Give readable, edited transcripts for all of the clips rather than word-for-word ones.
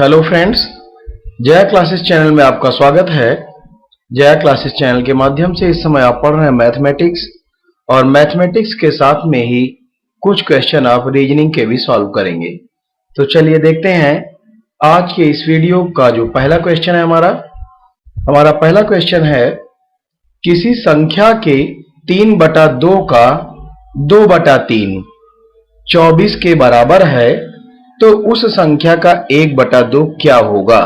Hello friends, Jaya classes channel में आपका स्वागत है। जया क्लासेस चैनल के माध्यम से इस समय आप पढ़ रहे हैं मैथमेटिक्स, और मैथमेटिक्स के साथ में ही कुछ क्वेश्चन आप रीजनिंग के भी सॉल्व करेंगे। तो चलिए देखते हैं आज के इस वीडियो का जो पहला क्वेश्चन है। हमारा पहला क्वेश्चन है, किसी संख्या के 3/2 का 2/3 24 के बराबर है, तो उस संख्या का 1/2 क्या होगा।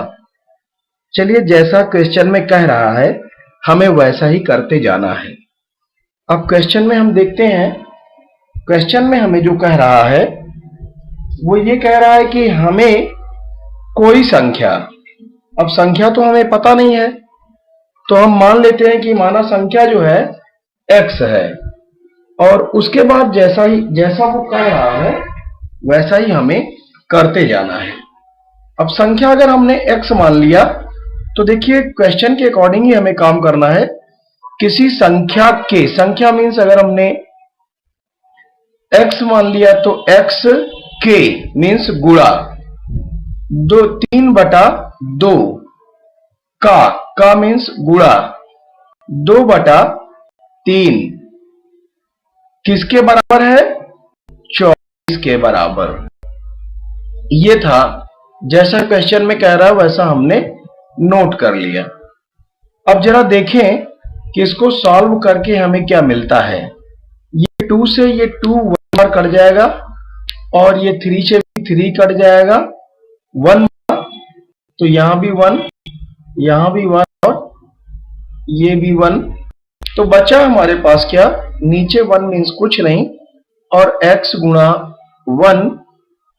चलिए, जैसा क्वेश्चन में कह रहा है हमें वैसा ही करते जाना है। अब क्वेश्चन में हम देखते हैं, क्वेश्चन में हमें जो कह रहा है वो ये कह रहा है कि हमें कोई संख्या, अब संख्या तो हमें पता नहीं है, तो हम मान लेते हैं कि माना संख्या जो है x है, और उसके बाद जैसा वो कह रहा है वैसा ही हमें करते जाना है। अब संख्या अगर हमने x मान लिया तो देखिए क्वेश्चन के अकॉर्डिंग ही हमें काम करना है। किसी संख्या के, संख्या मीन्स अगर हमने x मान लिया तो x के मीन्स गुणा 3/2 का मीन्स गुणा 2/3 किसके बराबर है, 24 के बराबर। ये था, जैसा क्वेश्चन में कह रहा है वैसा हमने नोट कर लिया। अब जरा देखें कि इसको सॉल्व करके हमें क्या मिलता है। ये 2 से ये 2 1 बार कट जाएगा, और ये 3 से भी 3 कट जाएगा 1 बार, तो यहां भी 1, यहां भी 1, और ये भी 1। तो बचा हमारे पास क्या, नीचे 1 मीन्स कुछ नहीं, और x गुणा 1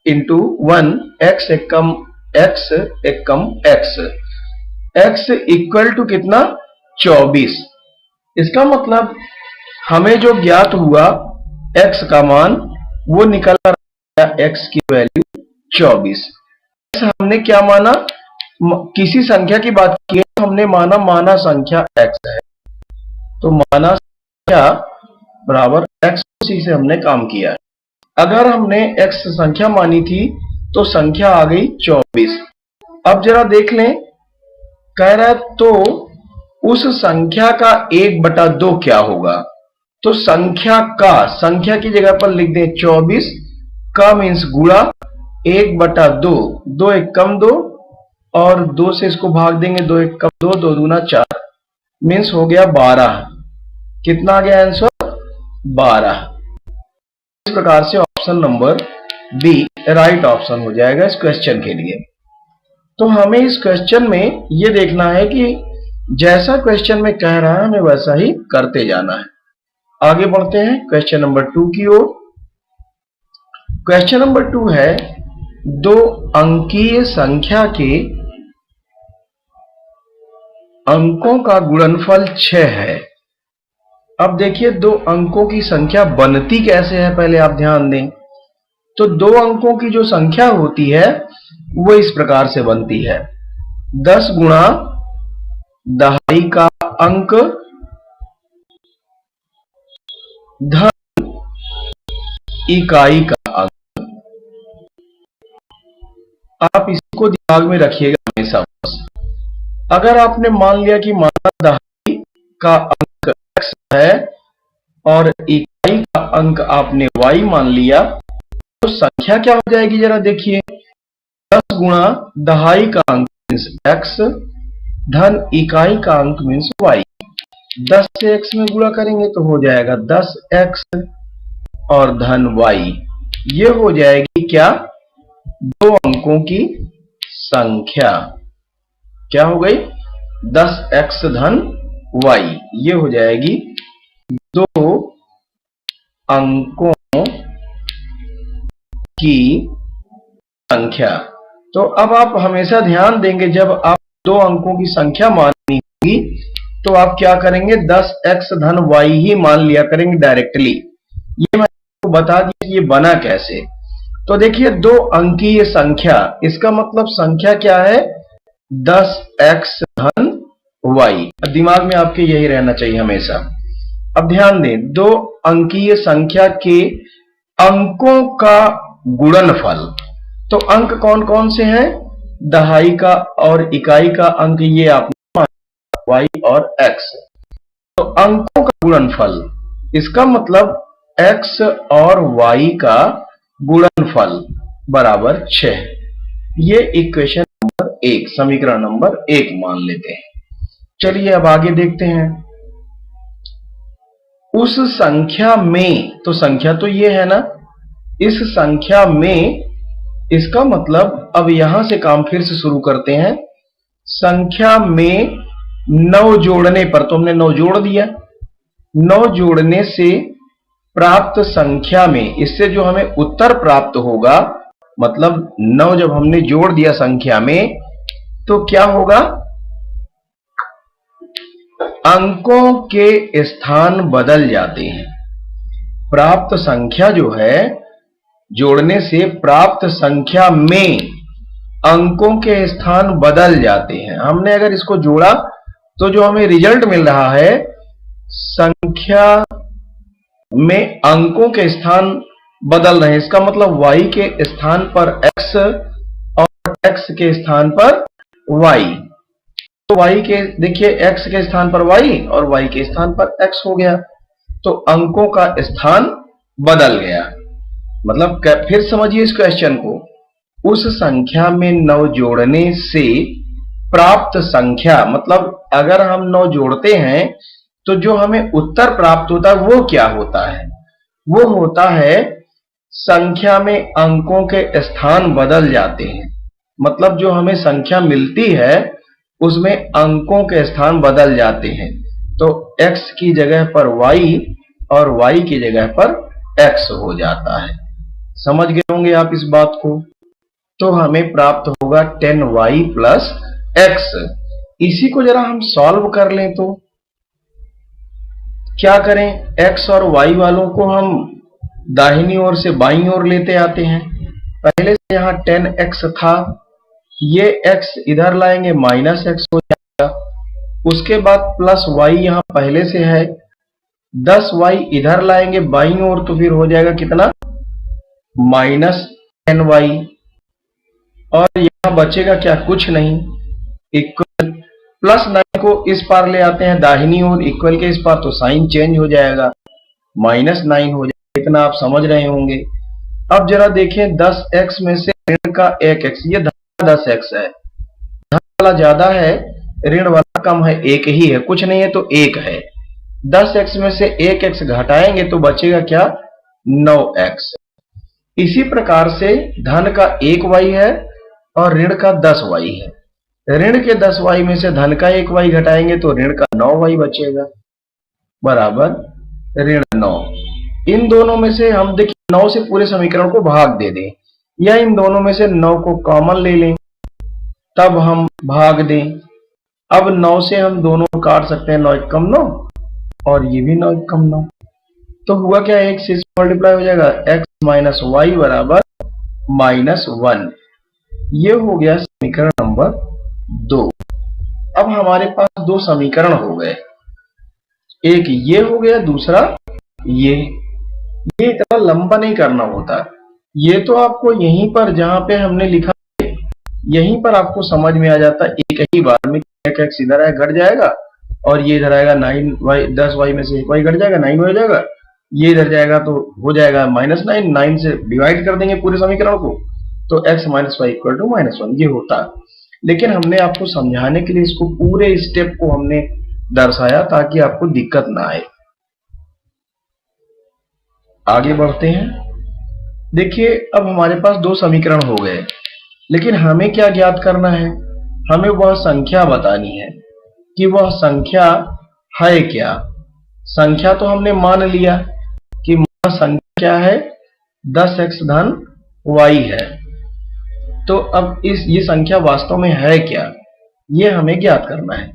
into 1, x Ekam x Ekam x equal to कितना, 24। इसका मतलब हमें जो ज्ञात हुआ x का मान वो निकल रहा है, x की वैल्यू 24। हमने क्या माना, किसी संख्या की बात की है, हमने माना संख्या x है, तो माना संख्या बराबर x, उसी से हमने काम किया है। अगर हमने x संख्या मानी थी तो संख्या आ गई 24। अब जरा देख लें, कह रहा है तो उस संख्या का 1/2 क्या होगा। तो संख्या की जगह पर लिख दें 24 का मीन्स गुणा 1/2, 2 एकम 2, और 2 से इसको भाग देंगे, 2 एकम 2, 2 दूना 4 मीन्स हो गया 12। कितना आ गया आंसर, 12। इस प्रकार से option number B right option हो जाएगा इस क्वेश्चन के लिए। तो हमें इस क्वेश्चन में यह देखना है कि जैसा क्वेश्चन में कह रहा है हमें वैसा ही करते जाना है। आगे बढ़ते हैं क्वेश्चन नंबर 2 की ओर। क्वेश्चन नंबर 2 है, 2 अंकीय संख्या के अंकों का गुणनफल 6 है। अब देखिए 2 अंकों की संख्या बनती कैसे है, पहले आप ध्यान दें। तो 2 अंकों की जो संख्या होती है वो इस प्रकार से बनती है, 10 गुणा दहाई का अंक धन इकाई का अंक। आप इसको दिमाग में रखिएगा हमेशा। अगर आपने मान लिया कि माना दहाई का अंक x है और इकाई का अंक आपने y मान लिया, तो संख्या क्या हो जाएगी, जरा देखिए। 10 गुणा दहाई का अंक मीन्स x, धन इकाई का अंक मीन्स y। 10 से x में गुणा करेंगे तो हो जाएगा 10x और धन y। ये हो जाएगी क्या, 2 अंकों की संख्या। क्या हो गई, 10x धन y। ये हो जाएगी 2 अंकों की संख्या। तो अब आप हमेशा ध्यान देंगे, जब आप 2 अंकों की संख्या माननी होगी तो आप क्या करेंगे, 10x धन y ही मान लिया करेंगे डायरेक्टली। ये मैं आपको बता दिया ये बना कैसे। तो देखिए 2 अंकीय संख्या, इसका मतलब संख्या क्या है, 10x धन y। दिमाग में आपके यही रहना चाहिए हमेशा। अब ध्यान दें, 2 अंकीय संख्या के अंकों का गुणनफल। तो अंक कौन कौन से हैं, दहाई का और इकाई का अंक ये आपने y और x, तो अंकों का गुणनफल, इसका मतलब x और y का गुणनफल बराबर 6। ये इक्वेशन नंबर 1, समीकरण नंबर 1 मान लेते हैं। चलिए अब आगे देखते हैं। उस संख्या में, तो संख्या तो ये है ना, इस संख्या में, इसका मतलब अब यहां से काम फिर से शुरू करते हैं। संख्या में 9 जोड़ने पर, तो हमने 9 जोड़ दिया, 9 जोड़ने से प्राप्त संख्या में, इससे जो हमें उत्तर प्राप्त होगा, मतलब 9 जब हमने जोड़ दिया संख्या में, तो क्या होगा, अंकों के स्थान बदल जाते हैं। प्राप्त संख्या जो है, जोड़ने से प्राप्त संख्या में अंकों के स्थान बदल जाते हैं। हमने अगर इसको जोड़ा तो जो हमें रिजल्ट मिल रहा है, संख्या में अंकों के स्थान बदल रहे हैं। इसका मतलब y के स्थान पर x और x के स्थान पर y। तो y के, देखिए x के स्थान पर y और y के स्थान पर x हो गया, तो अंकों का स्थान बदल गया। मतलब फिर समझिए इस क्वेश्चन को, उस संख्या में 9 जोड़ने से प्राप्त संख्या, मतलब अगर हम 9 जोड़ते हैं तो जो हमें उत्तर प्राप्त होता है वो क्या होता है, वो होता है संख्या में अंकों के स्थान बदल जाते हैं। मतलब जो हमें संख्या मिलती है उसमें अंकों के स्थान बदल जाते हैं, तो x की जगह पर y और y की जगह पर x हो जाता है। समझ गए होंगे आप इस बात को। तो हमें प्राप्त होगा 10y प्लस x। इसी को जरा हम सॉल्व कर लें तो क्या करें, x और y वालों को हम दाहिनी ओर से बाईं ओर लेते आते हैं। पहले से यहां 10x था, ये x इधर लाएंगे माइनस x हो जाएगा। उसके बाद प्लस y यहां पहले से है, 10y इधर लाएंगे बाईं ओर, तो फिर हो जाएगा कितना, माइनस 10y। और यहां बचेगा क्या, कुछ नहीं, इक्वल। प्लस 9 को इस पार ले आते हैं दाहिनी ओर, इक्वल के इस पार, तो साइन चेंज हो जाएगा, माइनस 9 हो जाएगा। इतना आप समझ रहे होंगे। अब जरा देखें, 10x में से ऋण का 1x, ये 10x है, धन वाला ज्यादा है ऋण वाला कम है, एक ही है, कुछ नहीं है तो एक है। 10x में से 1x घटाएंगे तो बचेगा क्या, 9x। इसी प्रकार से धन का 1y है और ऋण का 10y है। ऋण के 10y में से धन का 1y घटाएंगे तो ऋण का 9y बचेगा, बराबर ऋण 9। इन दोनों में से हम देखिए 9 से पूरे समीकरण को भाग दे दें, या इन दोनों में से 9 को कॉमन ले लें तब हम भाग दें। अब 9 से हम दोनों काट सकते हैं, 9 एक कम 9 और ये भी 9 एक कम 9, तो हुआ क्या, एक से मल्टीप्लाई हो जाएगा, x माइनस वाई बराबर -1। ये हो गया समीकरण नंबर 2। अब हमारे पास 2 समीकरण हो गए, एक ये हो गया, दूसरा ये इतना लंबा नहीं करना होता, ये तो आपको यहीं पर जहां पे हमने लिखा है यहीं पर आपको समझ में आ जाता है। एक ही बार में x इधर आया घट जाएगा और ये इधर आएगा 9y, 10y में से 1y घट जाएगा, 9 हो जाएगा, ये इधर जाएगा तो हो जाएगा -9, 9 से डिवाइड कर देंगे पूरे समीकरण को, तो x minus y equal to -1 ये होता है। लेकिन हमने आपको समझाने के लिए इसको पूरे स्टेप को हमने दर्शाया ताकि आपको दिक्कत ना आए। आगे बढ़ते हैं। देखिए अब हमारे पास 2 समीकरण हो गए, लेकिन हमें क्या ज्ञात करना है, हमें वह संख्या बतानी है कि वह संख्या है क्या। संख्या तो हमने मान लिया कि संख्या क्या है, 10x धन y है। तो अब ये संख्या वास्तव में है क्या, ये हमें ज्ञात करना है।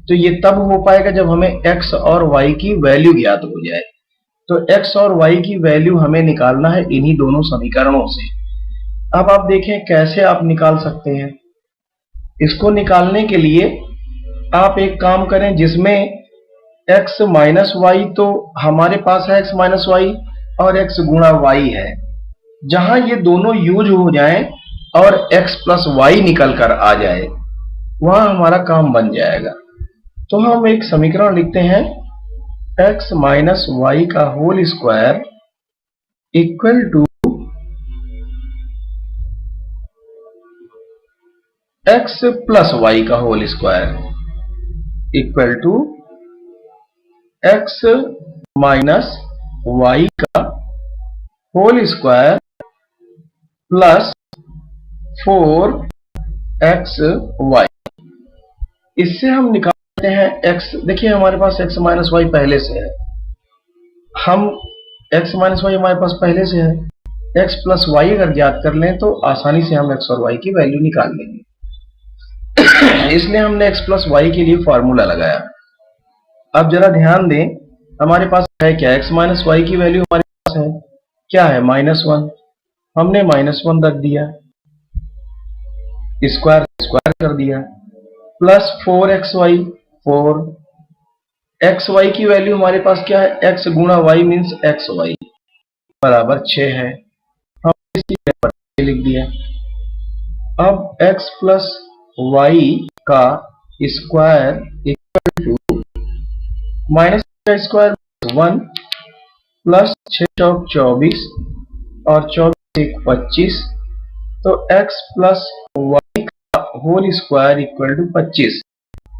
तो ये तब हो पाएगा जब हमें x और y की वैल्यू ज्ञात हो जाए। तो x और y की वैल्यू हमें निकालना है इन्हीं दोनों समीकरणों से। अब आप देखें कैसे आप निकाल सकते हैं। इसको निकालने के लिए आप एक काम करें, जिसमें x माइनस वाई, तो हमारे पास है x माइनस वाई और x गुणा y है। जहां ये दोनों यूज हो जाएं और x प्लस वाई निकल कर आ जाए, वहां हमारा काम बन जाएगा। तो हम एक समीकरण लिखते हैं x माइनस वाई का whole square equal to x plus y का whole square equal to x minus y का होल स्क्वायर प्लस 4xy। इससे हम निकालते हैं x। देखिए हमारे पास x माइनस वाई पहले से है, हम x माइनस वाई हमारे पास पहले से है, x प्लस वाई अगर ज्ञात कर लें तो आसानी से हम x और y की वैल्यू निकाल लेंगे। इसलिए हमने x प्लस वाई के लिए फॉर्मूला लगाया। अब जरा ध्यान दें, हमारे पास है क्या, x माइनस वाई की वैल्यू हमारे पास है क्या है, -1। हमने -1 रख दिया, स्क्वायर स्क्वायर कर दिया, प्लस 4xy, 4xy की वैल्यू हमारे पास क्या है, x गुणा y मीन्स xy बराबर 6 है, हम इसी पर लिख दिया। अब x प्लस वाई का स्क्वायर इक्वल टू माइनस का स्क्वायर 1 प्लस 6 चौक 24 और 24 एक 25, तो x प्लस वाई का होल स्क्वायर इक्वल टू 25।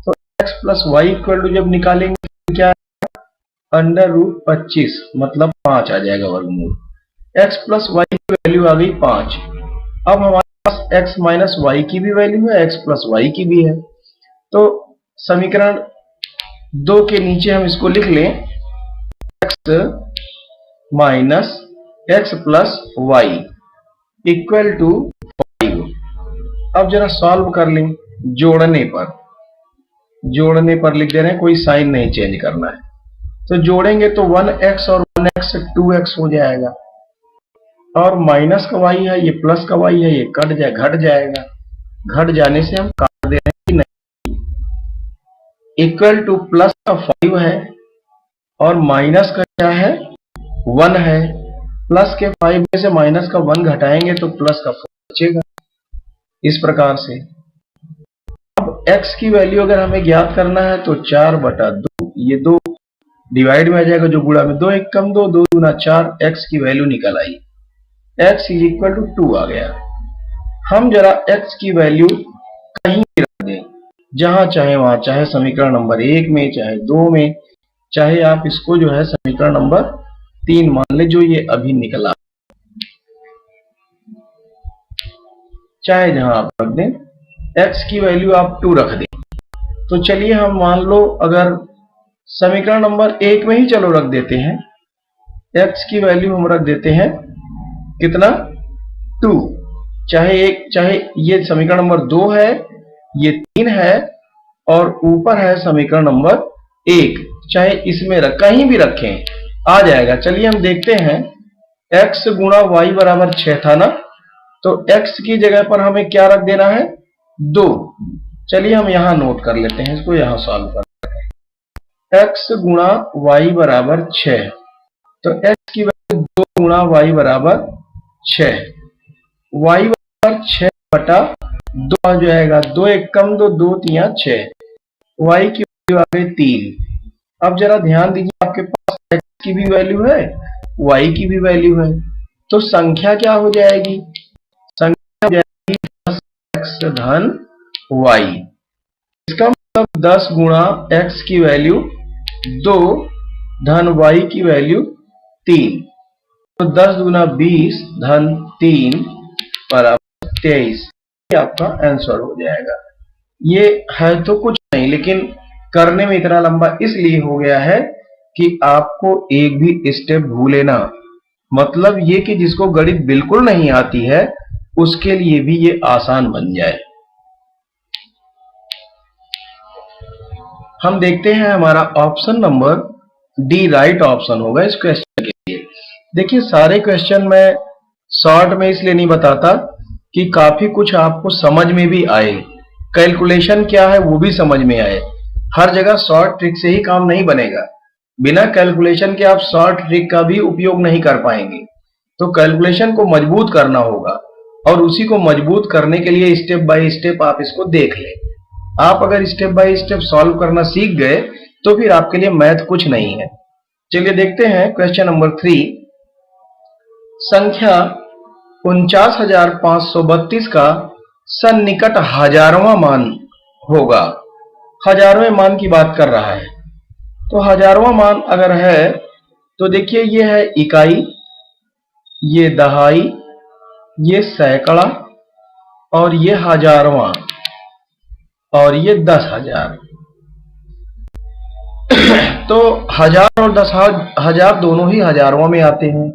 तो x plus y equal to जब निकालेंगे तो क्या है, अंडर रूट 25 मतलब 5 आ जाएगा वर्गमूल। x प्लस वाई की वैल्यू आ गई 5। अब हमारे पास x माइनस वाई की भी वैल्यू है, x प्लस वाई की भी है। तो समीकरण 2 के नीचे हम इसको लिख लें, x minus x plus y equal to 5। अब जरा सॉल्व कर लें, जोड़ने पर लिख दे रहे हैं, कोई साइन नहीं चेंज करना है। तो जोड़ेंगे तो 1x और 1x 2x हो जाएगा, और माइनस का y है, ये प्लस का y है, ये घट जाएगा। घट जाने से हम काट दे रहे हैं कि नहीं, इक्वल टू प्लस का 5 है और माइनस का क्या है, 1 है। प्लस के 5 में से माइनस का 1 घटाएंगे तो प्लस का 4 बचेगा। इस प्रकार से अब x की वैल्यू अगर हमें ज्ञात करना है तो 4/2, ये 2 डिवाइड में आ जाएगा, जो गुणा में 2 एक कम 2, 2 गुना 4, x की वैल्यू निकल आई, x इज इक्वल टू 2 आ गया। हम जरा x की वैल्यू कहीं भी रख दें, जहां चाहे वहां, चाहे समीकरण नंबर 1 में, चाहे 2 में, चाहे आप इसको जो है समीकरण नंबर 3 मान ले, जो ये अभी निकला, चाहे जहां आप रख दें, x की वैल्यू आप 2 रख दें। तो चलिए हम मान लो अगर समीकरण नंबर 1 में ही चलो रख देते हैं, x की वैल्यू हम रख देते हैं कितना, 2। चाहे ये समीकरण नंबर 2 है, ये 3 है, और ऊपर है समीकरण नंबर 1, चाहे इसमें कहीं भी रखें आ जाएगा। चलिए हम देखते हैं, x गुणा y बराबर 6 था ना, तो x की जगह पर हमें क्या रख देना है, 2। चलिए हम यहां नोट कर लेते हैं, इसको यहां सॉल्व करते हैं। x गुणा y बराबर 6, तो x की वैल्यू 2 गुणा y बराबर 6, y बराबर 6/2 आ जाएगा, 2 एक कम 2, 2 3 6, y की वैल्यू आ गई 3। अब जरा ध्यान दीजिए, आपके पास x की भी वैल्यू है, y की भी वैल्यू है, तो संख्या क्या हो जाएगी, संख्या हो जाएगी 10x धन y। इसका मतलब 10 गुणा x की वैल्यू 2 धन y की वैल्यू 3, तो 10 गुना 20 धन 3 बराबर 23। ये आपका आंसर हो जाएगा। ये है तो कुछ नहीं, लेकिन करने में इतना लंबा इसलिए हो गया है कि आपको एक भी स्टेप भूले ना। मतलब ये कि जिसको गणित बिल्कुल नहीं आती है उसके लिए भी ये आसान बन जाए। हम देखते हैं, हमारा option number D right option होगा इस क्वेश्चन के लिए। देखिए सारे क्वेश्चन मैं शॉर्ट में इसलिए नहीं बताता कि काफी कुछ आपको समझ में भी आए, कैलकुलेशन क्या है वो भी समझ में आए। हर जगह शॉर्ट ट्रिक से ही काम नहीं बनेगा, बिना कैलकुलेशन के आप शॉर्ट ट्रिक का भी उपयोग नहीं कर पाएंगे। तो कैलकुलेशन को मजबूत करना होगा, और उसी को मजबूत करने के लिए स्टेप बाय स्टेप आप इसको देख लें। आप अगर स्टेप बाय स्टेप सॉल्व करना सीख गए तो फिर आपके लिए मैथ कुछ नहीं है। चलिए देखते हैं क्वेश्चन नंबर 3। संख्या 49,532 का सन्निकट हजारवां मान होगा। हजारवें मान की बात कर रहा है। तो हजारवां मान अगर है तो देखिए ये है इकाई, ये दहाई, ये सैकड़ा और ये हजारवां और ये 10,000। तो 1000 और 10,000 दोनों ही हजारवां में आते हैं।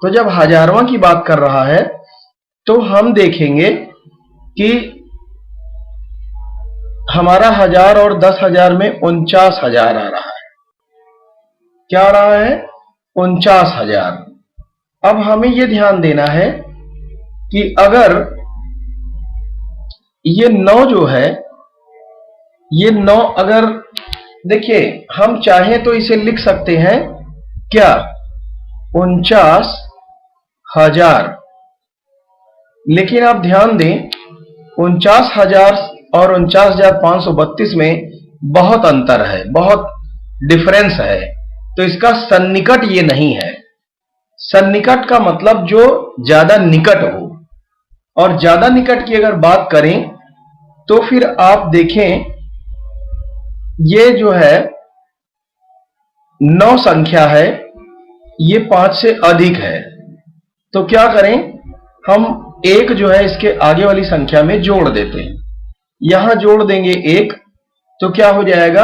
तो जब हजारवां की बात कर रहा है तो हम देखेंगे कि हमारा 1000 और 10,000 में 49,000 आ रहा है। क्या आ रहा है? 49,000। अब हमें यह ध्यान देना है कि अगर ये 9 जो है, ये 9 अगर देखिए हम चाहें तो इसे लिख सकते हैं क्या? 49,000। लेकिन आप ध्यान दें 49,000 और 49,532 में बहुत अंतर है, बहुत डिफरेंस है। तो इसका सन्निकट ये नहीं है। सन्निकट का मतलब जो ज्यादा निकट हो, और ज्यादा निकट की अगर बात करें तो फिर आप देखें ये जो है 9 संख्या है, ये 5 से अधिक है। तो क्या करें, हम एक जो है इसके आगे वाली संख्या में जोड़ देते हैं। यहां जोड़ देंगे 1 तो क्या हो जाएगा?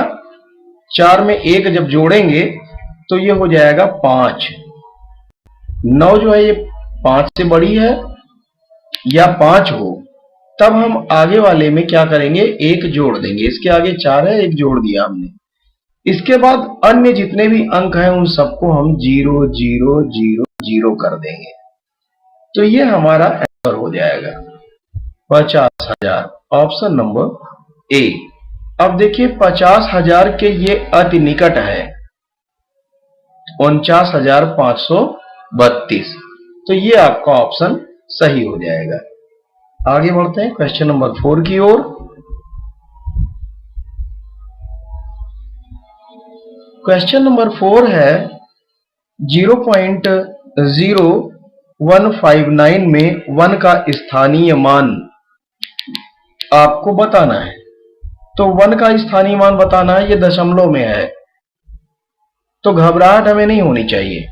4 में 1 जब जोड़ेंगे तो ये हो जाएगा 5। 9 जो है ये 5 से बड़ी है या 5 हो, तब हम आगे वाले में क्या करेंगे? 1 जोड़ देंगे। इसके आगे 4 है, 1 जोड़ दिया हमने। इसके बाद अन्य जितने भी अंक हैं उन सबको हम 0 0 0 0 कर देंगे। तो ये हमारा आंसर हो जाएगा 50,000, ऑप्शन नंबर ए। अब देखिए 50,000 के ये अति निकट है 49,532। तो ये आपका ऑप्शन सही हो जाएगा। आगे बढ़ते हैं क्वेश्चन नंबर 4 की ओर। क्वेश्चन नंबर 4 है 0.0159 में 1 का स्थानीय मान आपको बताना है। तो 1 का स्थानीय मान बताना है, ये दशमलव में है, तो घबराहट हमें नहीं होनी चाहिए।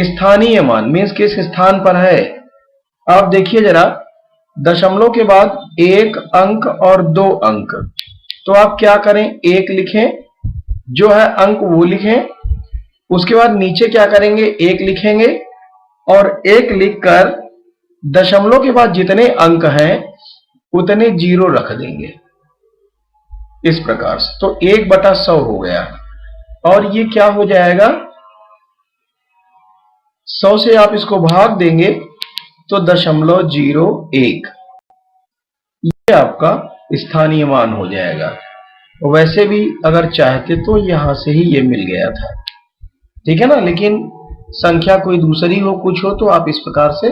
स्थानीय मान मीन्स किस स्थान पर है। आप देखिए जरा, दशमलव के बाद 1 अंक और 2 अंक, तो आप क्या करें? 1 लिखें, जो है अंक वो लिखें। उसके बाद नीचे क्या करेंगे? 1 लिखेंगे और 1 लिखकर दशमलव के बाद जितने अंक हैं उतने 0 रख देंगे इस प्रकार से। तो 1/100 हो गया। और ये क्या हो जाएगा? 100 से आप इसको भाग देंगे तो 0.01। ये आपका स्थानीय मान हो जाएगा। वैसे भी अगर चाहते तो यहां से ही ये मिल गया था, ठीक है ना। लेकिन संख्या कोई दूसरी हो, कुछ हो, तो आप इस प्रकार से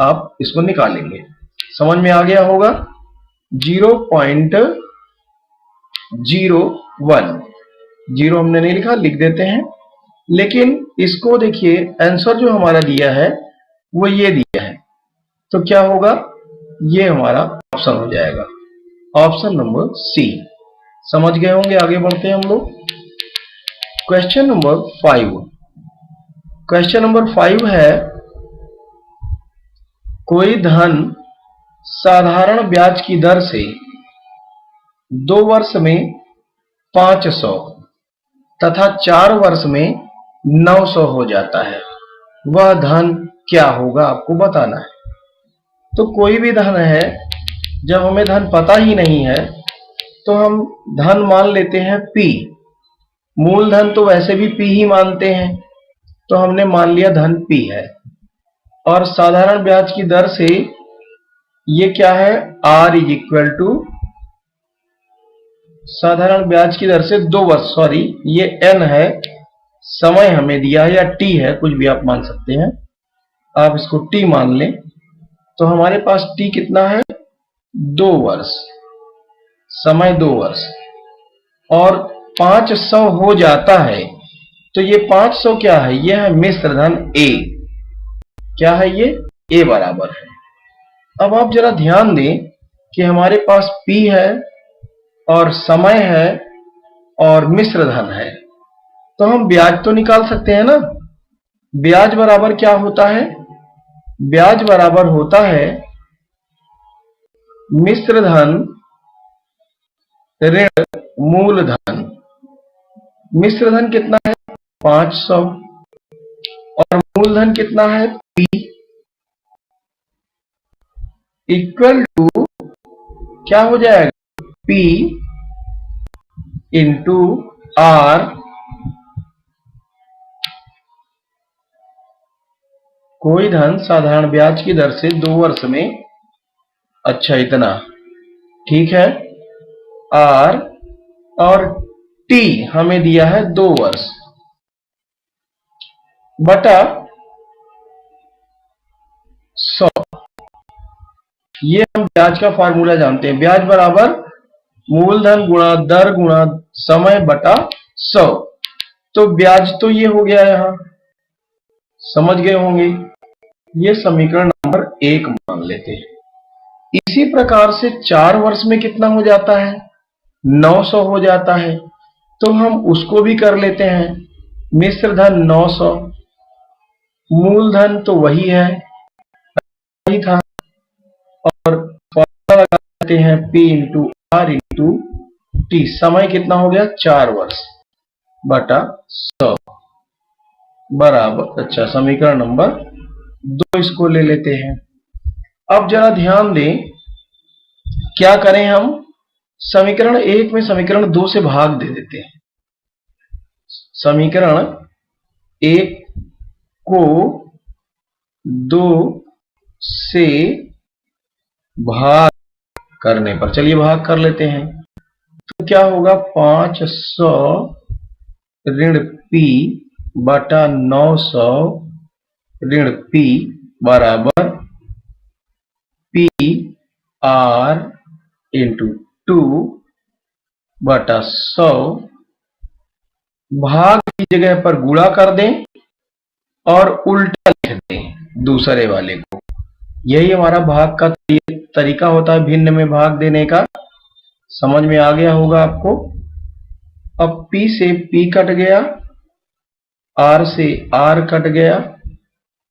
आप इसको निकालेंगे। समझ में आ गया होगा। 0.01, 0 हमने नहीं लिखा, लिख देते हैं। लेकिन इसको देखिए, आंसर जो हमारा दिया है वो ये दिया है, तो क्या होगा? ये हमारा ऑप्शन हो जाएगा, ऑप्शन नंबर सी। समझ गए होंगे। आगे बढ़ते हैं हम लोग क्वेश्चन नंबर 5। क्वेश्चन नंबर 5 है कोई धन साधारण ब्याज की दर से 2 वर्ष में 500 तथा 4 वर्ष में 900 हो जाता है। वह धन क्या होगा? आपको बताना है। तो कोई भी धन है, जब हमें धन पता ही नहीं है तो हम धन मान लेते हैं P। मूलधन तो वैसे भी P ही मानते हैं, तो हमने मान लिया धन P है। और साधारण ब्याज की दर से ये क्या है? R इज इक्वल टू साधारण ब्याज की दर से 2 वर्ष, सॉरी ये N है, समय हमें दिया है, या T है, कुछ भी आप मान सकते हैं। आप इसको टी मान लें, तो हमारे पास टी कितना है, 2 वर्ष, समय 2 वर्ष, और 500 हो जाता है, तो ये 500 क्या है, ये है मिश्र धन ए। क्या है ये, ए बराबर है। अब आप जरा ध्यान दें कि हमारे पास पी है और समय है और मिश्र धन है, तो हम ब्याज तो निकाल सकते हैं ना। ब्याज बराबर क्या होता है, ब्याज बराबर होता है मिश्र धन ऋण मूलधन। मिश्र धन कितना है, 500, और मूलधन कितना है, P, इक्वल टू क्या हो जाएगा, P इंटू R, कोई धन साधारण ब्याज की दर से 2 वर्ष में, अच्छा इतना ठीक है, R और T हमें दिया है 2 वर्ष, बटा 100। ये हम ब्याज का फार्मूला जानते हैं, ब्याज बराबर मूलधन गुणा दर गुणा समय बटा 100। तो ब्याज तो ये हो गया, यहां समझ गए होंगे, ये समीकरण नंबर 1 मान लेते हैं। इसी प्रकार से 4 वर्ष में कितना हो जाता है, 900 हो जाता है, तो हम उसको भी कर लेते हैं। मिश्र धन 900, मूलधन तो वही है, वही था, और फॉर्मूला लगाते हैं P into R into T. समय कितना हो गया, 4 वर्ष बटा 100 बराबर, अच्छा समीकरण नंबर 2 इसको ले लेते हैं। अब जरा ध्यान दें, क्या करें हम, समीकरण 1 में समीकरण 2 से भाग दे देते हैं। समीकरण 1 को 2 से भाग करने पर, चलिए भाग कर लेते हैं, तो क्या होगा, 500 ऋण P बटा 900 ऋण P बराबर P R इंटू 2 बटा 100, भाग की जगह पर गुणा कर दें और उल्टा लिख दें दूसरे वाले को। यही हमारा भाग का तरीका होता है, भिन्न में भाग देने का। समझ में आ गया होगा आपको। अब P से P कट गया, R से R कट गया,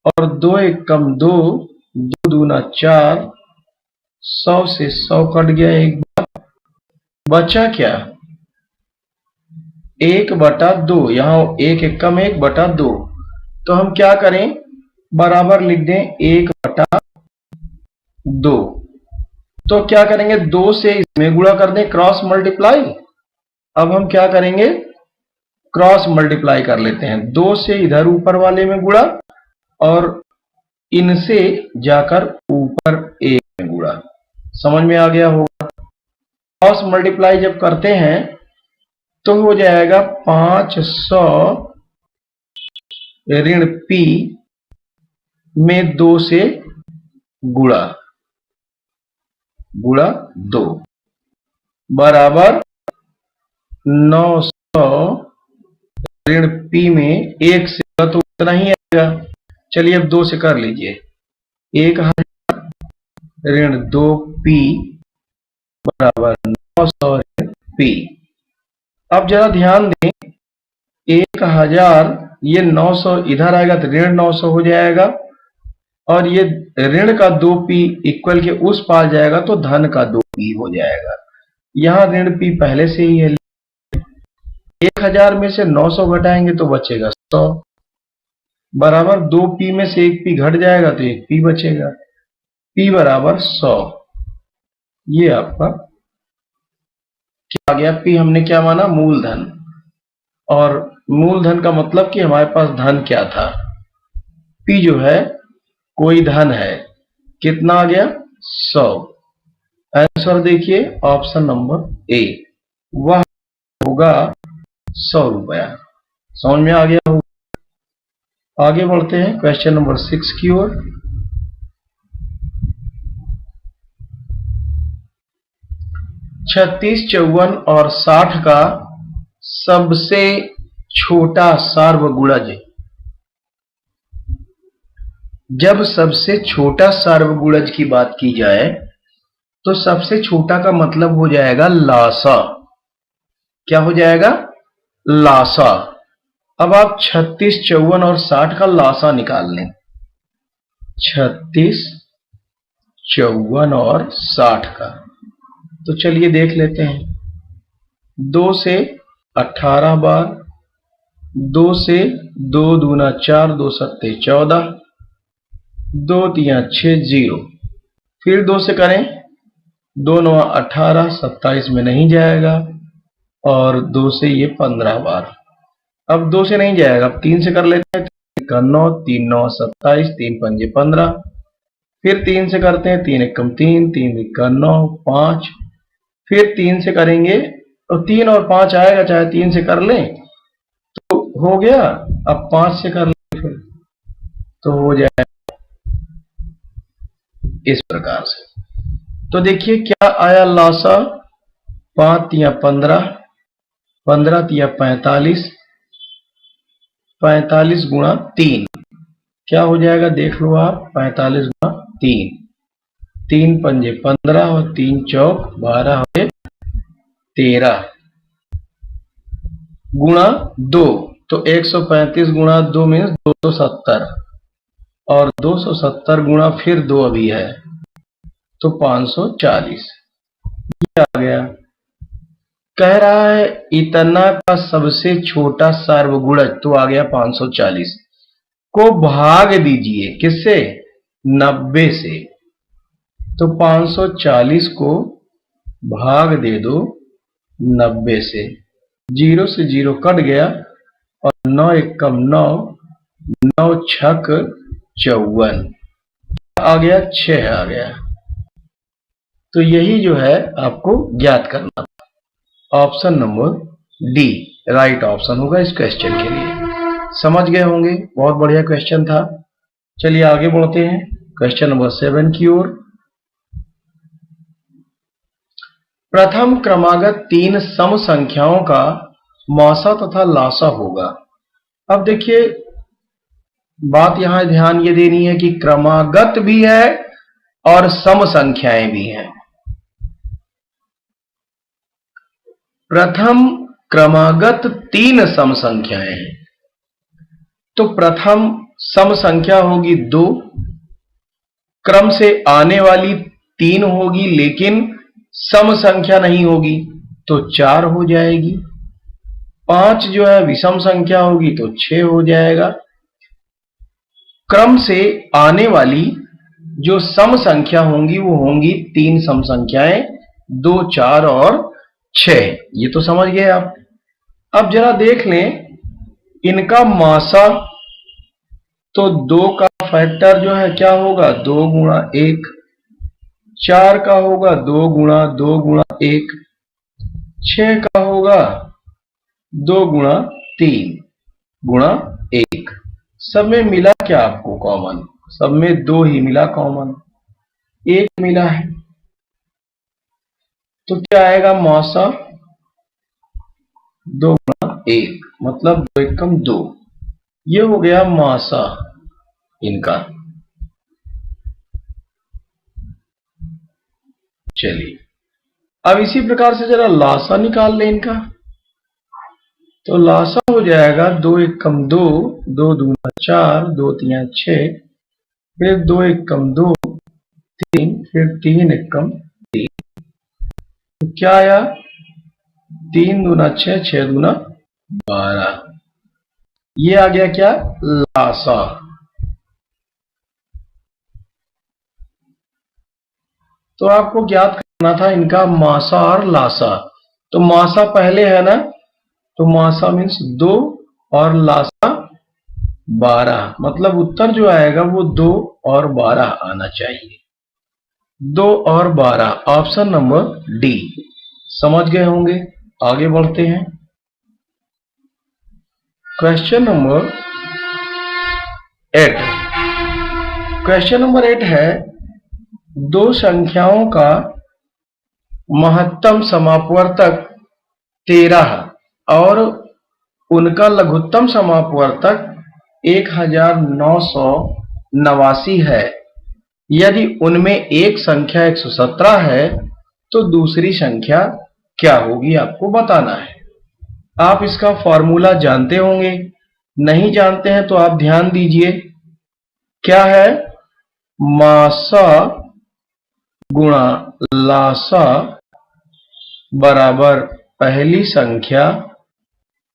और 2 एक कम 2, 2 दूना 4, 100 से 100 कट गया एक बार, बचा क्या, 1 बटा 2, यहां 1 एक कम 1 बटा 2, तो हम क्या करें, बराबर लिख दें 1 बटा 2। तो क्या करेंगे, 2 से इसमें गुणा कर दें, क्रॉस मल्टीप्लाई। अब हम क्या करेंगे, क्रॉस मल्टीप्लाई कर लेते हैं, 2 से इधर ऊपर वाले में गुणा और इनसे जाकर ऊपर 1 में गुणा। समझ में आ गया होगा। क्रॉस मल्टीप्लाई जब करते हैं तो हो जाएगा 500 ऋण P में 2 से गुणा 2 बराबर 900 ऋण P में 1 से तो उतना ही आएगा। चलिए अब 2 से कर लीजिए, 1000 ऋण 2P बराबर 900 ऋण P। अब जरा ध्यान दें, 1000 ये 900 इधर आएगा तो ऋण 900 हो जाएगा, और ये ऋण का 2P इक्वल के उस पार जाएगा तो धन का 2P हो जाएगा। यहां ऋण P पहले से ही है, 1000 में से 900 घटाएंगे तो बचेगा 100 बराबर 2P में से 1P घट जाएगा तो 1P बचेगा, P बराबर 100। ये आपका क्या आ गया, P हमने क्या माना, मूलधन, और मूलधन का मतलब कि हमारे पास धन क्या था, P जो है कोई धन है, कितना आ गया, 100। आंसर देखिए ऑप्शन नंबर ए, वह होगा 100 रुपया। समझ में आ गया होगा। आगे बढ़ते हैं क्वेश्चन नंबर 6 की ओर। 36, 54 और 60 का सबसे छोटा सार्वगुणज। जब सबसे छोटा सार्वगुणज की बात की जाए तो सबसे छोटा का मतलब हो जाएगा लासा। क्या हो जाएगा? लासा। अब आप 36, 54 और 60 का लासा निकाल लें। 36, 54 और 60 का तो चलिए देख लेते हैं। 2 से 18 बार, 2 से 2 दूना 4, 2 सत्ते 14, 2 तिया 6, 0। फिर 2 से करें, 2 9 18, 27 में नहीं जाएगा, और 2 से ये 15 बार। अब 2 से नहीं जाएगा, अब 3 से कर लेते हैं। 9, 3 9 27, 3 पंजे 15। फिर 3 से करते हैं, 3 एकम 3, 3 इक्का 9, 5। फिर 3 से करेंगे तो 3 और 5 आएगा, चाहे 3 से कर लें तो हो गया। अब 5 से कर लें फिर तो हो जाएगा इस प्रकार से। तो देखिए क्या आया लासा। 5 तिया 15, 15 तिया 45, 45 गुणा 3 क्या हो जाएगा देख लो आप। 45 गुणा 3, 3 पंजे 15 और 3 चौक 12 हो 13 गुणा 2। तो 135 गुणा 2 मीन्स 270, और 270 गुणा फिर 2 अभी है तो 540। ये आ गया। कह रहा है इतना का सबसे छोटा सार्वगुणज, तो आ गया 540 को भाग दीजिए किससे? 90 से। तो 540 को भाग दे दो 90 से। 0 से 0 कट गया, और 9 एकम 9, 9 छक 54 आ गया, 6 आ गया। तो यही जो है आपको ज्ञात करना। Option number D right option होगा इस क्वेश्चन के लिए। समझ गए होंगे, बहुत बढ़िया क्वेश्चन था। चलिए आगे बढ़ते हैं क्वेश्चन नंबर 7 की ओर। प्रथम क्रमागत 3 सम संख्याओं का मौसा तथा लासा होगा। अब देखिए बात यहां ध्यान ये देनी है कि क्रमागत भी है और सम संख्याएं भी हैं। प्रथम क्रमागत 3 सम संख्याएं हैं। तो प्रथम सम संख्या होगी 2, क्रम से आने वाली 3 होगी लेकिन सम संख्या नहीं होगी तो 4 हो जाएगी। 5 जो है विषम संख्या होगी तो 6 हो जाएगा। क्रम से आने वाली जो सम संख्या होंगी वो होंगी 3 सम संख्याएं, 2, 4 और 6। ये तो समझ गए आप। अब जरा देख लें इनका मासा। तो 2 का फैक्टर जो है क्या होगा? 2 गुणा 1। 4 का होगा 2 गुणा 2 गुणा 1। 6 का होगा 2 गुणा 3 गुणा 1। सब में मिला क्या आपको कॉमन? सब में 2 ही मिला कॉमन, 1 मिला है। तो क्या आएगा मौसा? 2 गुणा 1 मतलब 2 एकम 2। ये हो गया मासा इनका। चलिए अब इसी प्रकार से जरा लासा निकाल लें इनका। तो लासा हो जाएगा 2 एकम 2, 2 दूना 4, 2 तिया 6, फिर 2 एकम 2, 3, फिर 3 एकम 3। तो क्या आया? 3 दूना 6, 6 दूना 12। ये आ गया क्या? लासा। तो आपको ज्ञात करना था इनका मासा और लासा। तो मासा पहले है ना, तो मासा मीन्स 2 और लासा 12, मतलब उत्तर जो आएगा वो 2 और 12 आना चाहिए। 2 और 12 ऑप्शन नंबर डी। समझ गए होंगे। आगे बढ़ते हैं क्वेश्चन नंबर 8। क्वेश्चन नंबर 8 है, दो संख्याओं का महत्तम समापवर्तक 13 और उनका लघुत्तम समापवर्तक 1989 है। यदि उनमें एक संख्या 117 है तो दूसरी संख्या क्या होगी, आपको बताना है। आप इसका फॉर्मूला जानते होंगे, नहीं जानते हैं तो आप ध्यान दीजिए। क्या है? मासा गुणा लासा बराबर पहली संख्या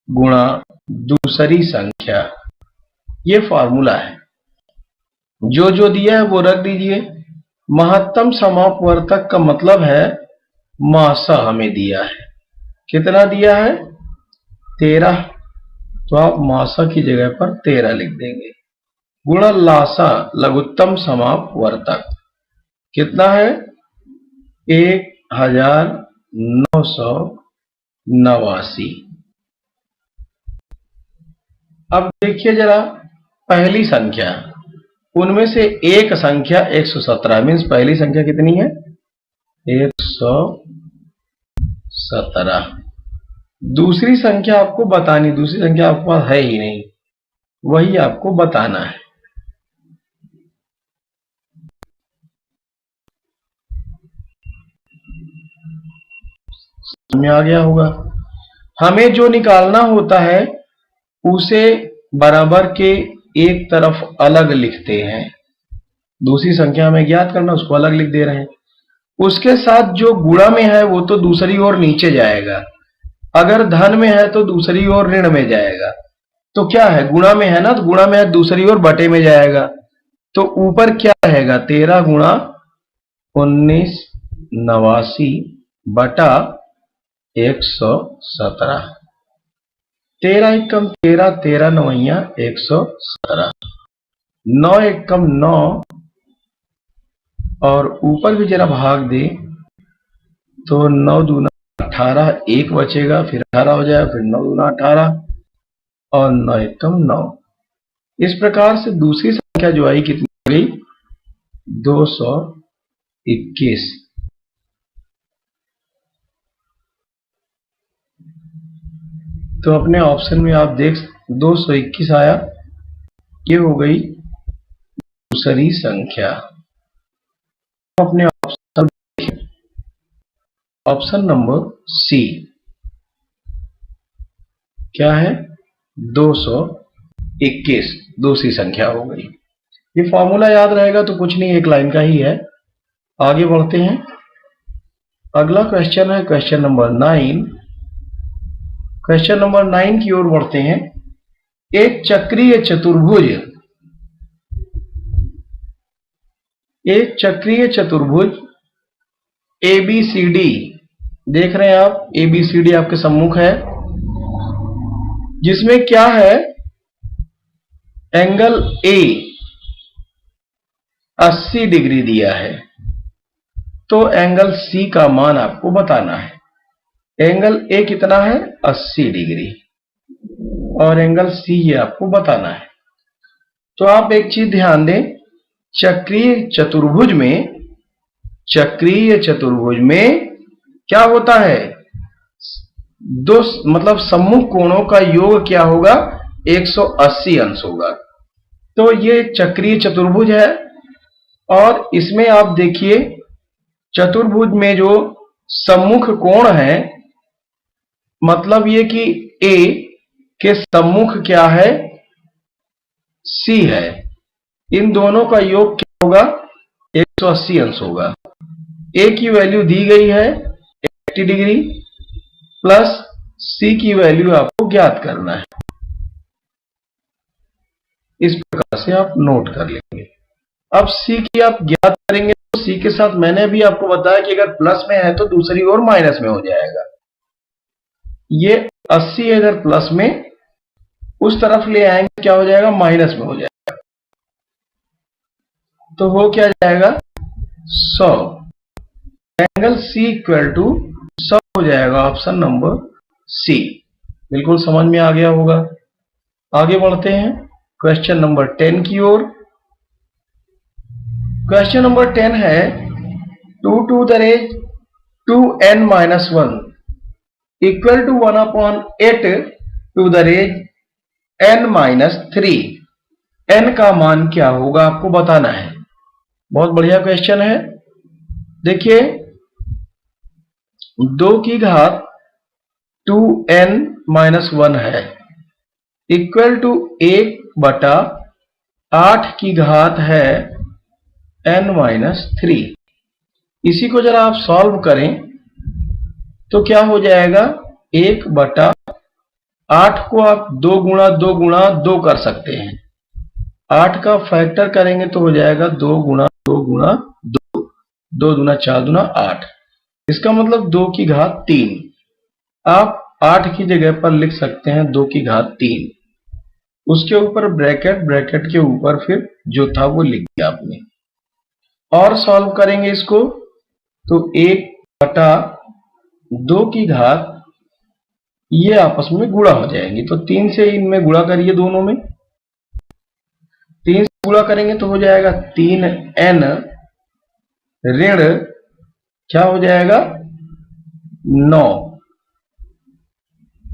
गुणा दूसरी संख्या। ये फॉर्मूला है। जो जो दिया है वो रख दीजिए। महत्तम समापवर्तक का मतलब है मासा हमें दिया है। कितना दिया है? 13। तो आप मासा की जगह पर 13 लिख देंगे। गुणा लासा लघुत्तम समापवर्तक कितना है? 1989। अब देखिए जरा, पहली संख्या, उनमें से एक संख्या 117 मीन्स पहली संख्या कितनी है? 117। दूसरी संख्या आपको बतानी, दूसरी संख्या आपके पास है ही नहीं, वही आपको बताना है। समझ में आ गया होगा। हमें जो निकालना होता है उसे बराबर के एक तरफ अलग लिखते हैं। दूसरी संख्या हमें ज्ञात करना, उसको अलग लिख दे रहे हैं। उसके साथ जो गुणा में है वो तो दूसरी ओर नीचे जाएगा, अगर धन में है तो दूसरी ओर ऋण में जाएगा। तो क्या है? गुणा में है ना, तो गुणा में है, दूसरी ओर बटे में जाएगा। तो ऊपर क्या रहेगा? 13 गुणा 1989 बटा 117। 13 एकम 13, 13 नवैया 117, 9 एकम 9, और ऊपर भी जरा भाग दे तो 9 दूना 18, एक बचेगा, फिर 18 हो जाएगा, फिर 9 दूना 18 और 9 एकम 9। इस प्रकार से दूसरी संख्या जो आई कितनी हो गई? 221। तो अपने ऑप्शन में आप देख 221 आया, ये हो गई दूसरी संख्या। अपने ऑप्शन देखें, ऑप्शन नंबर सी क्या है? 221 दूसरी संख्या हो गई। ये फॉर्मूला याद रहेगा तो कुछ नहीं, एक लाइन का ही है। आगे बढ़ते हैं। अगला क्वेश्चन है क्वेश्चन नंबर 9। क्वेश्चन नंबर 9 की ओर बढ़ते हैं। एक चक्रीय चतुर्भुज ABCD, देख रहे हैं आप, ABCD आपके सम्मुख है, जिसमें क्या है? एंगल A 80 डिग्री दिया है, तो एंगल C का मान आपको बताना है। एंगल A कितना है? 80 डिग्री, और एंगल C ये आपको बताना है। तो आप एक चीज ध्यान दें, चक्रीय चतुर्भुज में क्या होता है? दो मतलब सम्मुख कोणों का योग क्या होगा? 180 अंश होगा। तो ये चक्रीय चतुर्भुज है, और इसमें आप देखिए चतुर्भुज में जो सम्मुख कोण है, मतलब ये कि A के सम्मुख क्या है? C है। इन दोनों का योग क्या होगा? 180 अंश होगा। A की वैल्यू दी गई है 80 डिग्री, प्लस C की वैल्यू आपको ज्ञात करना है। इस प्रकार से आप नोट कर लेंगे। अब C की आप ज्ञात करेंगे तो C के साथ मैंने भी आपको बताया कि अगर प्लस में है तो दूसरी ओर माइनस में हो जाएगा। ये 80 अगर प्लस में, उस तरफ ले आएंगे क्या हो जाएगा? माइनस में हो जाएगा। तो हो क्या जाएगा? 100। एंगल C इक्वल टू 100 हो जाएगा। ऑप्शन नंबर C बिल्कुल समझ में आ गया होगा। आगे बढ़ते हैं। क्वेश्चन नंबर 10 की ओर। क्वेश्चन नंबर 10 है 2 to the raise 2n minus 1 equal to 1/8 to the raise n minus 3। n का मान क्या होगा आपको बताना है। बहुत बढ़िया क्वेश्चन है। देखिए 2 की घात 2n माइनस 1 है इक्वल टू 1/8 की घात है n माइनस 3। इसी को जरा आप सॉल्व करें तो क्या हो जाएगा, 1/8 को आप 2 गुणा 2 गुणा 2 कर सकते हैं। 8 का फैक्टर करेंगे तो हो जाएगा 2 गुणा 2 गुणा 2, 2 दूना 4 दूना 8। इसका मतलब 2 की घात 3। आप 8 की जगह पर लिख सकते हैं 2 की घात 3। उसके ऊपर ब्रैकेट, ब्रैकेट के ऊपर फिर जो था वो लिख दिया आपने। और सॉल्व करेंगे इसको तो 1/2 की घात ये आपस में गुणा हो जाएंगी। तो 3 से इनमें गुणा करिए, दोनों में 3 से गुणा करेंगे तो हो जाएगा 3n ऋण क्या हो जाएगा 9।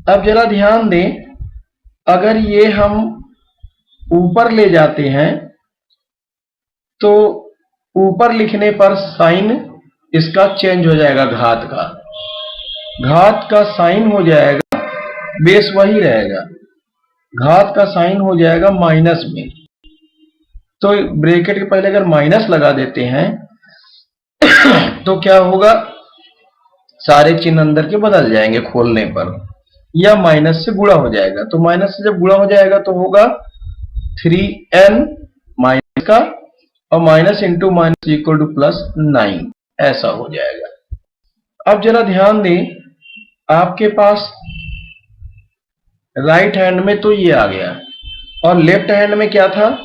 अब जरा ध्यान दें, अगर ये हम ऊपर ले जाते हैं तो ऊपर लिखने पर साइन इसका चेंज हो जाएगा, घात का साइन हो जाएगा, बेस वही रहेगा, घात का साइन हो जाएगा माइनस में। तो ब्रैकेट के पहले अगर माइनस लगा देते हैं तो क्या होगा, सारे चिन्ह अंदर के बदल जाएंगे खोलने पर, या माइनस से गुणा हो जाएगा। तो माइनस से जब गुणा हो जाएगा तो होगा 3n माइनस का, और minus into minus equal two plus 9, ऐसा हो जाएगा। अब जरा ध्यान दें, आपके पास राइट हैंड में तो ये आ गया, और लेफ्ट हैंड में क्या था,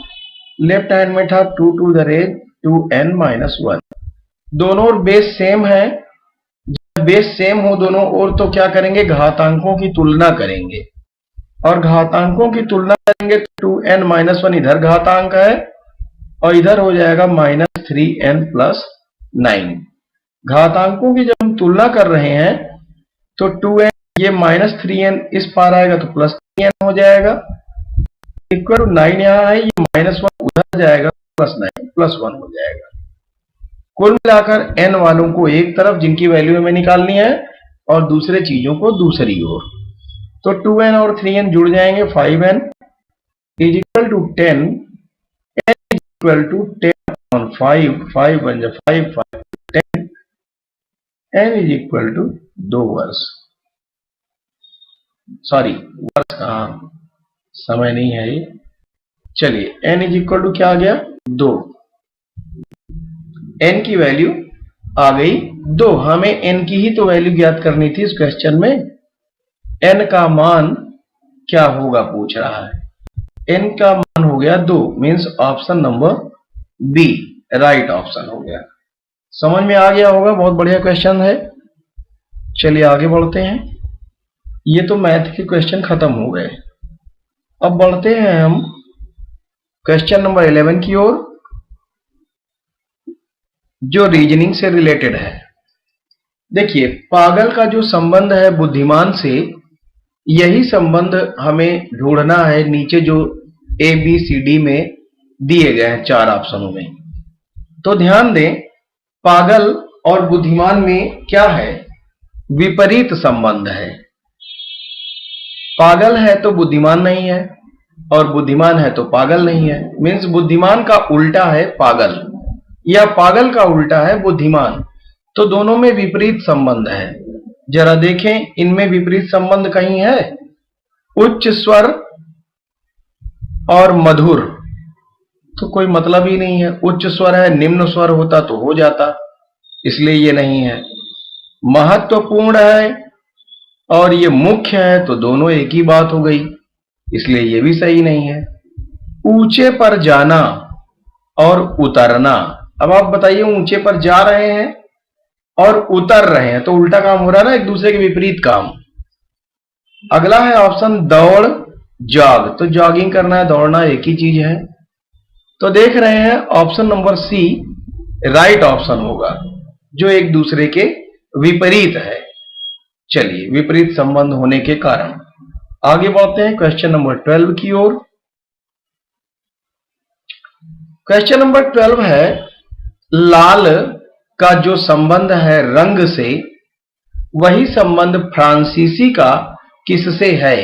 लेफ्ट हैंड में था 2 to the raise 2n minus 1। दोनों और बेस सेम है। जब बेस सेम हो दोनों और तो क्या करेंगे, घातांकों की तुलना करेंगे, और घातांकों की तुलना करेंगे तो 2n माइनस 1 इधर घातांक है और इधर हो जाएगा माइनस 3n प्लस 9। घातांकों की जब हम तुलना कर रहे हैं तो 2n ये माइनस 3n इस पार आएगा तो प्लस 3n हो जाएगा, इक्वल टू 9 यहाँ है, ये माइनस 1 उधर जाएगा प्लस 9 प्लस 1 हो जाएगा। कुल मिलाकर n वालों को एक तरफ जिनकी वैल्यू हमें निकालनी है और दूसरे चीजों को दूसरी ओर। तो 2n और 3n जुड़ जाएंगे, 5n is equal to 10, n is equal to 10 on 5, 5 बन जा 5, 5 10, n इज इक्वल टू 2 वर्ष। सॉरी वर्ष कहाँ, समय नहीं है ये। चलिए n इज इक्वल टू क्या आ गया 2, n की वैल्यू आ गई 2। हमें n की ही तो वैल्यू ज्ञात करनी थी इस क्वेश्चन में। n का मान क्या होगा पूछ रहा है, n का मान हो गया 2, means option number B right option हो गया। समझ में आ गया होगा, बहुत बढ़िया क्वेश्चन है। चलिए आगे बढ़ते हैं। ये तो मैथ के क्वेश्चन खत्म हो गए। अब बढ़ते हैं हम क्वेश्चन नंबर 11 की ओर, जो रीजनिंग से रिलेटेड है। देखिए पागल का जो संबंध है बुद्धिमान से, यही संबंध हमें ढूंढना है नीचे जो ए बी सी डी में दिए गए हैं 4 ऑप्शनों में। तो ध्यान दें, पागल और बुद्धिमान में क्या है, विपरीत संबंध है। पागल है तो बुद्धिमान नहीं है, और बुद्धिमान है तो पागल नहीं है। मीन्स बुद्धिमान का उल्टा है पागल, या पागल का उल्टा है बुद्धिमान। तो दोनों में विपरीत संबंध है। जरा देखें इनमें विपरीत संबंध कहीं है। उच्च स्वर और मधुर तो कोई मतलब ही नहीं है। उच्च स्वर है, निम्न स्वर होता तो हो जाता, इसलिए ये नहीं है। महत्वपूर्ण है और ये मुख्य है तो दोनों एक ही बात हो गई, इसलिए ये भी सही नहीं है। ऊंचे पर जाना और उतरना, अब आप बताइए ऊंचे पर जा रहे हैं और उतर रहे हैं तो उल्टा काम हो रहा है ना, एक दूसरे के विपरीत काम। अगला है ऑप्शन दौड़ जॉग, तो जॉगिंग करना है, दौड़ना एक ही चीज है। तो देख रहे हैं option number C right option होगा, जो एक दूसरे के विपरीत है। चलिए, विपरीत संबंध होने के कारण आगे बढ़ते हैं क्वेश्चन नंबर 12 की ओर। क्वेश्चन नंबर 12 है, लाल का जो संबंध है रंग से, वही संबंध फ्रांसीसी का किससे है?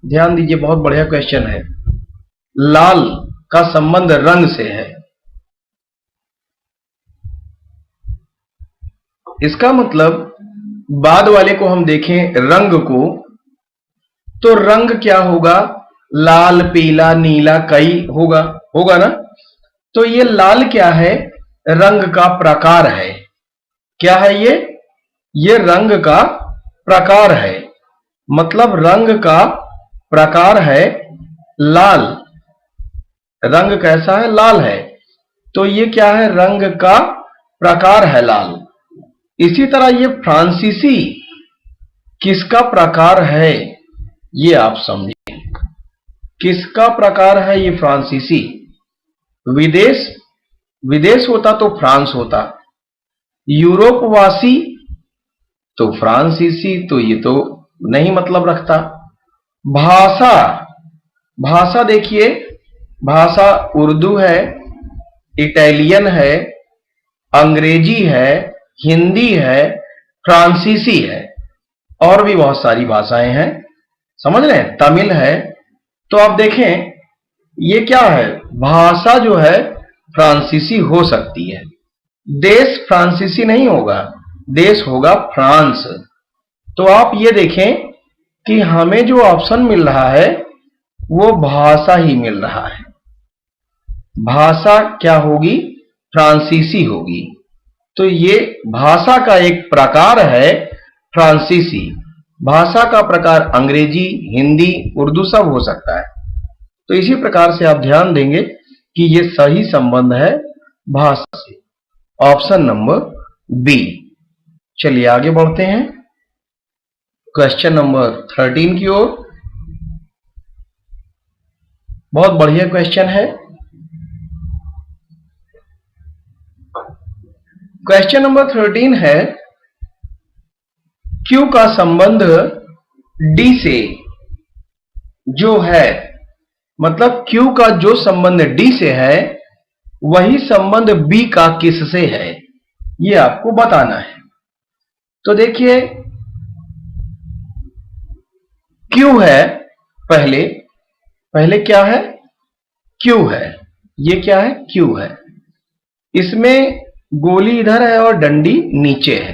ध्यान दीजिए, बहुत बढ़िया क्वेश्चन है। लाल का संबंध रंग से है, इसका मतलब बाद वाले को हम देखें रंग को, तो रंग क्या होगा? लाल, पीला, नीला, कई होगा ना। तो ये लाल क्या है? रंग का प्रकार है। क्या है ये? ये रंग का प्रकार है, मतलब रंग का प्रकार है लाल। रंग कैसा है? लाल है। तो ये क्या है? रंग का प्रकार है लाल। इसी तरह ये फ्रांसीसी किसका प्रकार है? ये आप समझें, किसका प्रकार है ये फ्रांसीसी? विदेश होता तो फ्रांस होता, यूरोपवासी तो फ्रांसीसी, तो ये तो नहीं मतलब रखता। भाषा देखिए, भाषा उर्दू है, इटालियन है, अंग्रेजी है, हिंदी है, फ्रांसीसी है, और भी बहुत सारी भाषाएं हैं, समझ रहे हैं, तमिल है। तो आप देखें ये क्या है? भाषा जो है फ्रांसीसी हो सकती है, देश फ्रांसीसी नहीं होगा, देश होगा फ्रांस। तो आप ये देखें कि हमें जो ऑप्शन मिल रहा है वो भाषा ही मिल रहा है। भाषा क्या होगी? फ्रांसीसी होगी। तो ये भाषा का एक प्रकार है फ्रांसीसी। भाषा का प्रकार अंग्रेजी, हिंदी, उर्दू सब हो सकता है। तो इसी प्रकार से आप ध्यान देंगे कि ये सही संबंध है भाषा से, ऑप्शन नंबर बी। चलिए आगे बढ़ते हैं क्वेश्चन नंबर 13 की ओर। बहुत बढ़िया क्वेश्चन है। क्वेश्चन नंबर 13 है, Q का संबंध D से जो है, मतलब Q का जो संबंध D से है वही संबंध B का किससे है, ये आपको बताना है। तो देखिए Q है, पहले क्या है? Q है। ये क्या है? Q है। इसमें गोली इधर है और डंडी नीचे है,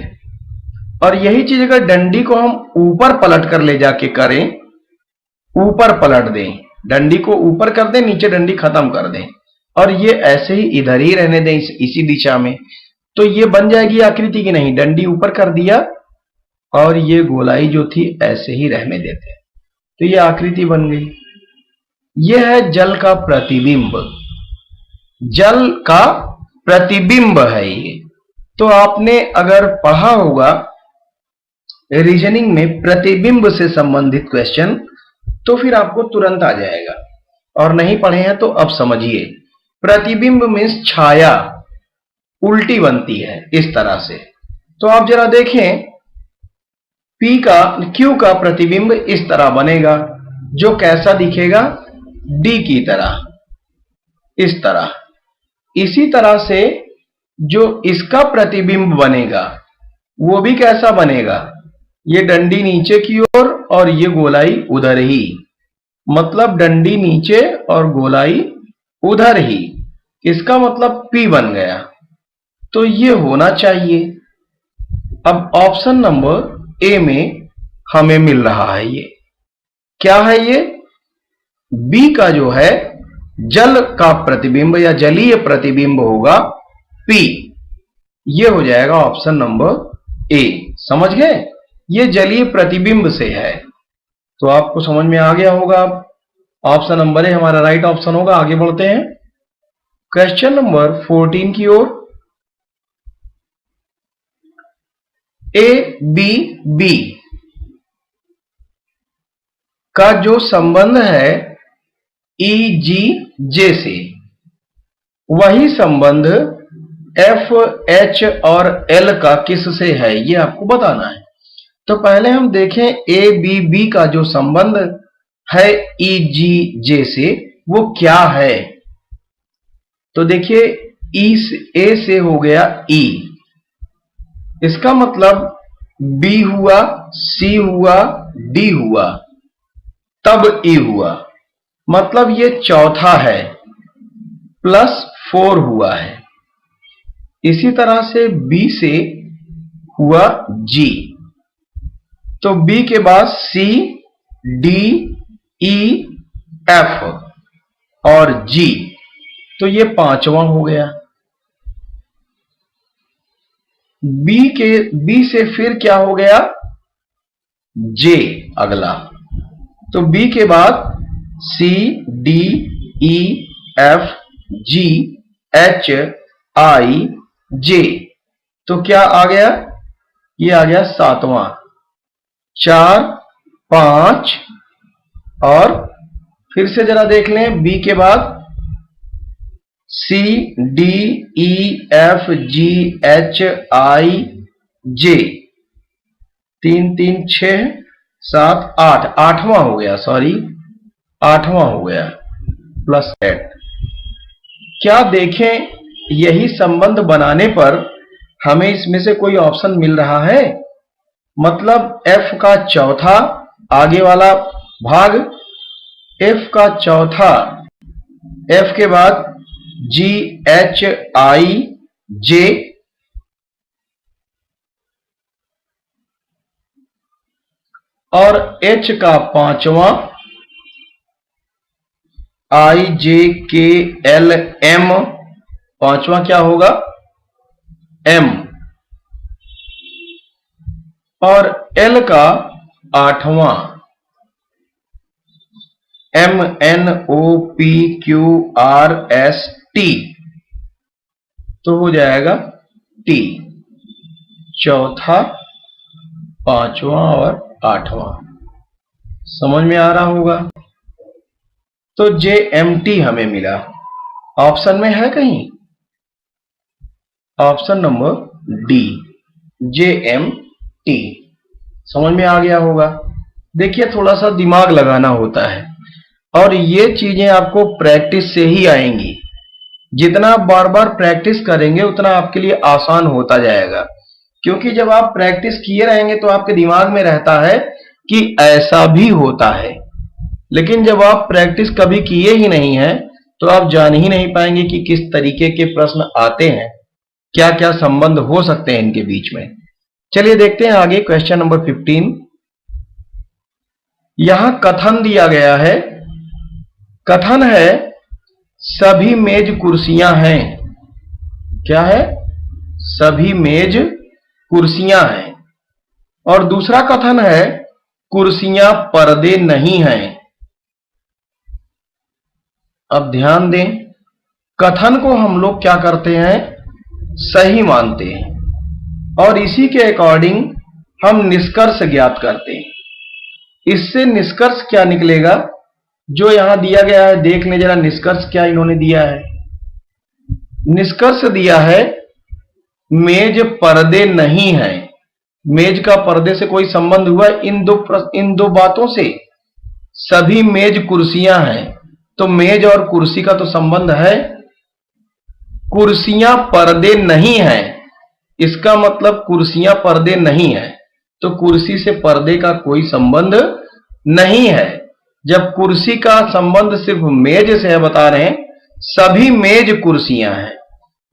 और यही चीज अगर डंडी को हम ऊपर पलट कर ले जाके करें, ऊपर पलट दें, डंडी को ऊपर कर दें, नीचे डंडी खत्म कर दें, और ये ऐसे ही इधर ही रहने दें इसी दिशा में, तो ये बन जाएगी आकृति की नहीं। डंडी ऊपर कर दिया और ये गोलाई जो थी ऐसे ही रहने देते, तो ये आकृति बन गई। ये है जल का प्रतिबिंब, जल का प्रतिबिंब है ये। तो आपने अगर पढ़ा होगा रीजनिंग में प्रतिबिंब से संबंधित क्वेश्चन, तो फिर आपको तुरंत आ जाएगा, और नहीं पढ़े हैं तो अब समझिए। प्रतिबिंब मीन्स छाया उल्टी बनती है इस तरह से। तो आप जरा देखें, Q का प्रतिबिंब इस तरह बनेगा, जो कैसा दिखेगा? D की तरह, इस तरह। इसी तरह से जो इसका प्रतिबिंब बनेगा वो भी कैसा बनेगा? ये डंडी नीचे की ओर और ये गोलाई उधर ही, मतलब डंडी नीचे और गोलाई उधर ही, इसका मतलब P बन गया। तो ये होना चाहिए। अब ऑप्शन नंबर ए में हमें मिल रहा है, ये क्या है? ये B का जो है जल का प्रतिबिंब या जलीय प्रतिबिंब होगा P। ये हो जाएगा ऑप्शन नंबर ए। समझ गए? ये जलीय प्रतिबिंब से है, तो आपको समझ में आ गया होगा। ऑप्शन नंबर ए हमारा राइट ऑप्शन होगा। आगे बढ़ते हैं क्वेश्चन नंबर 14 की ओर। A B B, का जो संबंध है ई जी जे से, वही संबंध एफ एच और एल का किस से है, ये आपको बताना है। तो पहले हम देखें ए बी बी का जो संबंध है ई जी जे से वो क्या है। तो देखिए ए से हो गया ई, इसका मतलब बी हुआ, सी हुआ, डी हुआ, तब ई हुआ, मतलब ये चौथा है, प्लस 4 हुआ है। इसी तरह से बी से हुआ जी, तो बी के बाद सी डी ई एफ और जी, तो ये पांचवा हो गया। बी से फिर क्या हो गया, जे अगला, तो बी के बाद C D E F G H I J, तो क्या आ गया, ये आ गया सातवां। 4 5 और फिर से जरा देख लें, बी के बाद C D E F G H I J, 3 3 6 7 8, आठवां हो गया, सॉरी आठवां हो गया, प्लस 8। क्या देखें यही संबंध बनाने पर हमें इसमें से कोई ऑप्शन मिल रहा है, मतलब एफ का चौथा आगे वाला भाग, एफ का चौथा, एफ के बाद जी एच आई जे, और एच का पांचवा आई जे के एल एम, पांचवा क्या होगा एम, और एल का आठवां M N O P Q R S T, तो हो जाएगा टी, चौथा पांचवा और आठवां। समझ में आ रहा होगा। तो जे एम टी हमें मिला, ऑप्शन में है कहीं, option number D J M T. समझ में आ गया होगा। देखिए थोड़ा सा दिमाग लगाना होता है और ये चीजें आपको प्रैक्टिस से ही आएंगी। जितना बार बार प्रैक्टिस करेंगे उतना आपके लिए आसान होता जाएगा, क्योंकि जब आप प्रैक्टिस किए रहेंगे तो आपके दिमाग में रहता है कि ऐसा भी होता है, लेकिन जब आप प्रैक्टिस कभी किए ही नहीं हैं तो आप जान ही नहीं पाएंगे कि किस तरीके के प्रश्न आते हैं, क्या क्या संबंध हो सकते हैं इनके बीच में। चलिए देखते हैं आगे क्वेश्चन नंबर 15। यहां कथन दिया गया है, कथन है सभी मेज कुर्सियां हैं। क्या है, सभी मेज कुर्सियां हैं। और दूसरा कथन है कुर्सियां पर्दे नहीं हैं। अब ध्यान दें, कथन को हम लोग क्या करते हैं, सही मानते हैं और इसी के अकॉर्डिंग हम निष्कर्ष ज्ञात करते हैं। इससे निष्कर्ष क्या निकलेगा, जो यहां दिया गया है, देख लें जरा निष्कर्ष क्या इन्होंने दिया है। निष्कर्ष दिया है मेज पर्दे नहीं है। मेज का पर्दे से कोई संबंध हुआ इन दो बातों से। सभी मेज कुर्सियां हैं, तो मेज और कुर्सी का तो संबंध है। कुर्सियां पर्दे नहीं हैं, इसका मतलब कुर्सियां पर्दे नहीं है, तो कुर्सी से पर्दे का कोई संबंध नहीं है। जब कुर्सी का संबंध सिर्फ मेज से है, बता रहे हैं सभी मेज कुर्सियां हैं,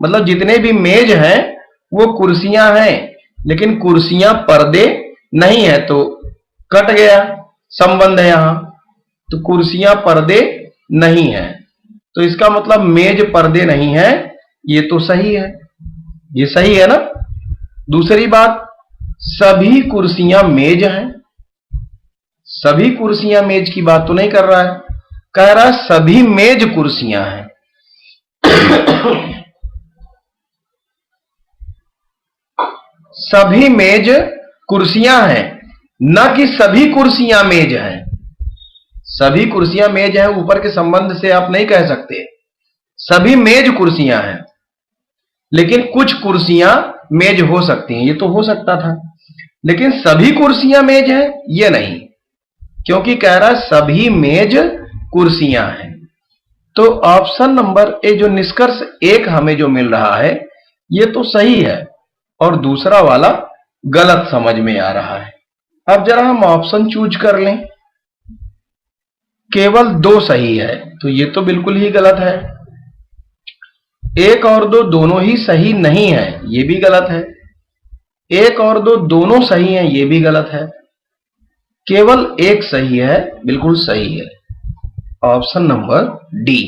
मतलब जितने भी मेज हैं वो कुर्सियां हैं, लेकिन कुर्सियां पर्दे नहीं है, तो कट गया संबंध है यहां। तो कुर्सियां पर्दे नहीं है, तो इसका मतलब मेज पर्दे नहीं है, ये तो सही है, ये सही है ना। दूसरी बात, सभी कुर्सियां मेज हैं। सभी कुर्सियां मेज की बात तो नहीं कर रहा है, कह रहा है सभी मेज कुर्सियां हैं। सभी मेज कुर्सियां हैं, न कि सभी कुर्सियां मेज हैं। सभी कुर्सियां मेज हैं ऊपर के संबंध से आप नहीं कह सकते। सभी मेज कुर्सियां हैं, लेकिन कुछ कुर्सियां मेज हो सकती हैं, ये तो हो सकता था। लेकिन सभी कुर्सियां मेज हैं ये नहीं, क्योंकि कह रहा है सभी मेज कुर्सियां हैं। तो ऑप्शन नंबर ए जो निष्कर्ष 1 हमें जो मिल रहा है ये तो सही है, और दूसरा वाला गलत समझ में आ रहा है। अब जरा हम ऑप्शन चूज कर लें। केवल 2 सही है, तो ये तो बिल्कुल ही गलत है। 1 और 2 दोनों ही सही नहीं है, ये भी गलत है। 1 और 2 दोनों सही हैं, ये भी गलत है। केवल 1 सही है, बिल्कुल सही है, ऑप्शन नंबर डी।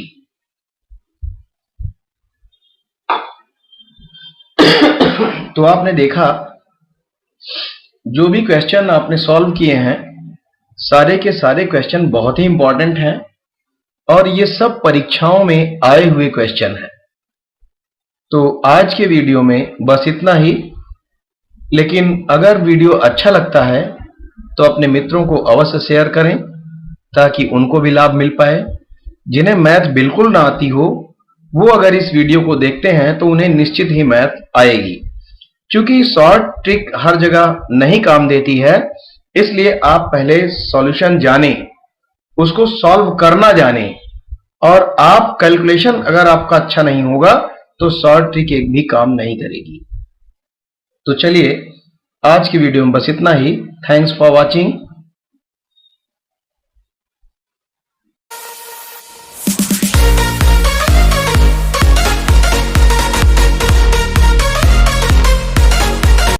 तो आपने देखा जो भी क्वेश्चन आपने सॉल्व किए हैं सारे के सारे क्वेश्चन बहुत ही इंपॉर्टेंट हैं, और ये सब परीक्षाओं में आए हुए क्वेश्चन हैं। तो आज के वीडियो में बस इतना ही, लेकिन अगर वीडियो अच्छा लगता है तो अपने मित्रों को अवश्य शेयर करें ताकि उनको भी लाभ मिल पाए। जिन्हें मैथ बिल्कुल ना आती हो वो अगर इस वीडियो को देखते हैं तो उन्हें निश्चित ही मैथ आएगी। क्योंकि शॉर्ट ट्रिक हर जगह नहीं काम देती है, इसलिए आप पहले सॉल्यूशन जानें, उसको सॉल्व करना जानें, और आप कैलकुलेशन अगर आपका अच्छा नहीं होगा तो शॉर्ट ट्रिक एक भी काम नहीं करेगी। तो चलिए आज की वीडियो में बस इतना ही। Thanks for watching.